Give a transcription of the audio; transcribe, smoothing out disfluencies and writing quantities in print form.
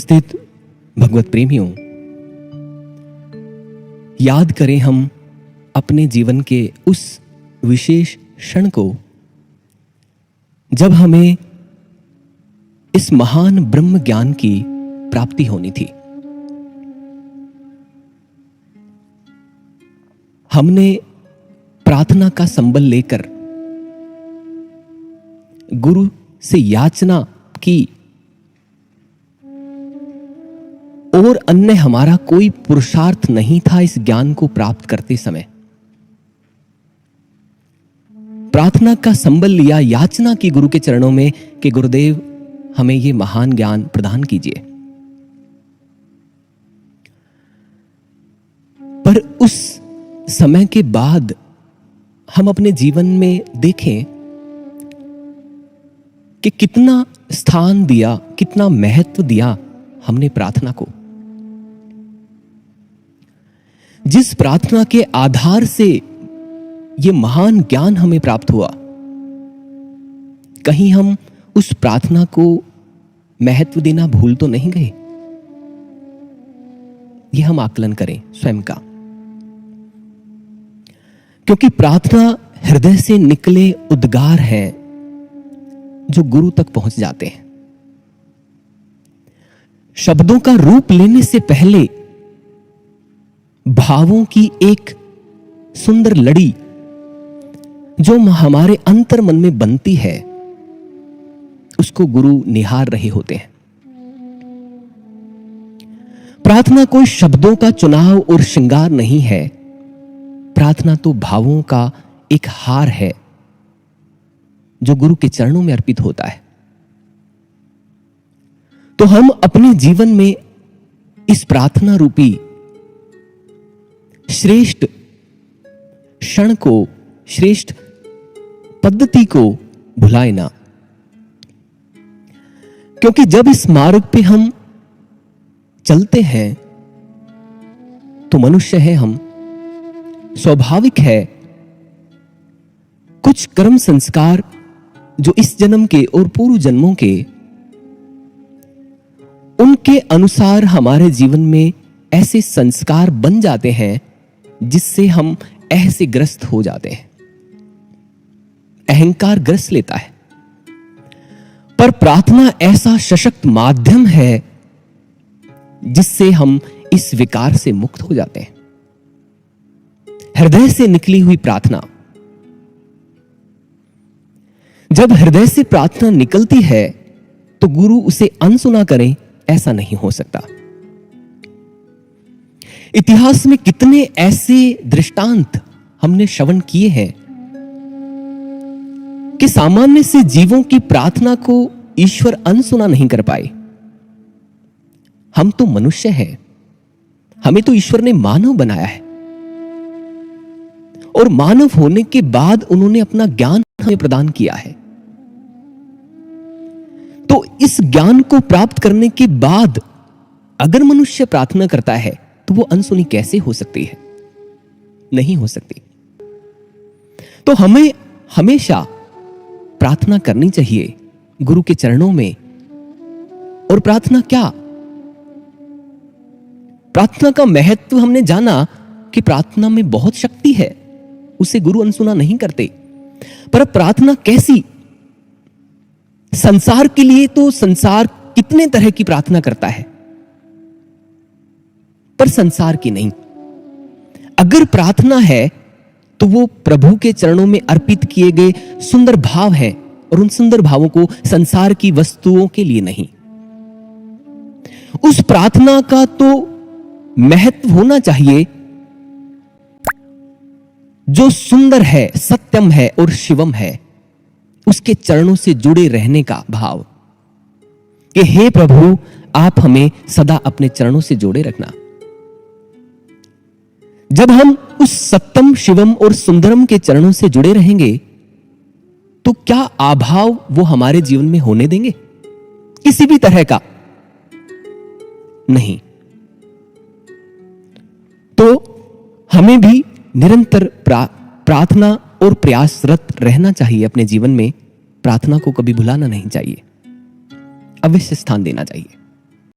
उपस्थित भगवत प्रेमियों, याद करें हम अपने जीवन के उस विशेष क्षण को जब हमें इस महान ब्रह्म ज्ञान की प्राप्ति होनी थी। हमने प्रार्थना का संबल लेकर गुरु से याचना की और अन्य हमारा कोई पुरुषार्थ नहीं था इस ज्ञान को प्राप्त करते समय। प्रार्थना का संबल लिया, याचना की गुरु के चरणों में कि गुरुदेव हमें ये महान ज्ञान प्रदान कीजिए। पर उस समय के बाद हम अपने जीवन में देखें कि कितना स्थान दिया, कितना महत्व दिया हमने प्रार्थना को। जिस प्रार्थना के आधार से यह महान ज्ञान हमें प्राप्त हुआ, कहीं हम उस प्रार्थना को महत्व देना भूल तो नहीं गए? यह हम आकलन करें स्वयं का, क्योंकि प्रार्थना हृदय से निकले उद्गार हैं जो गुरु तक पहुंच जाते हैं। शब्दों का रूप लेने से पहले भावों की एक सुंदर लड़ी जो हमारे अंतर मन में बनती है, उसको गुरु निहार रहे होते हैं। प्रार्थना कोई शब्दों का चुनाव और श्रृंगार नहीं है, प्रार्थना तो भावों का एक हार है जो गुरु के चरणों में अर्पित होता है। तो हम अपने जीवन में इस प्रार्थना रूपी श्रेष्ठ क्षण को, श्रेष्ठ पद्धति को भुलाए ना, क्योंकि जब इस मार्ग पे हम चलते हैं तो मनुष्य है हम, स्वाभाविक है कुछ कर्म संस्कार जो इस जन्म के और पूर्व जन्मों के, उनके अनुसार हमारे जीवन में ऐसे संस्कार बन जाते हैं जिससे हम ऐसे ग्रस्त हो जाते हैं, अहंकार ग्रस्त लेता है। पर प्रार्थना ऐसा सशक्त माध्यम है जिससे हम इस विकार से मुक्त हो जाते हैं। हृदय से निकली हुई प्रार्थना, जब हृदय से प्रार्थना निकलती है तो गुरु उसे अनसुना करें ऐसा नहीं हो सकता। इतिहास में कितने ऐसे दृष्टांत हमने श्रवण किए हैं कि सामान्य से जीवों की प्रार्थना को ईश्वर अनसुना नहीं कर पाए। हम तो मनुष्य हैं, हमें तो ईश्वर ने मानव बनाया है और मानव होने के बाद उन्होंने अपना ज्ञान हमें प्रदान किया है। तो इस ज्ञान को प्राप्त करने के बाद अगर मनुष्य प्रार्थना करता है तो वो अनसुनी कैसे हो सकती है? नहीं हो सकती। तो हमें हमेशा प्रार्थना करनी चाहिए गुरु के चरणों में। और प्रार्थना क्या? प्रार्थना का महत्व हमने जाना कि प्रार्थना में बहुत शक्ति है, उसे गुरु अनसुना नहीं करते। पर प्रार्थना कैसी? संसार के लिए तो संसार कितने तरह की प्रार्थना करता है, पर संसार की नहीं। अगर प्रार्थना है तो वो प्रभु के चरणों में अर्पित किए गए सुंदर भाव हैं, और उन सुंदर भावों को संसार की वस्तुओं के लिए नहीं। उस प्रार्थना का तो महत्व होना चाहिए जो सुंदर है, सत्यम है और शिवम है, उसके चरणों से जुड़े रहने का भाव कि हे प्रभु आप हमें सदा अपने चरणों से जोड़े रखना। जब हम उस सत्यम, शिवम और सुंदरम के चरणों से जुड़े रहेंगे तो क्या अभाव वो हमारे जीवन में होने देंगे? किसी भी तरह का नहीं। तो हमें भी निरंतर प्रार्थना और प्रयासरत रहना चाहिए। अपने जीवन में प्रार्थना को कभी भुलाना नहीं चाहिए, अवश्य स्थान देना चाहिए।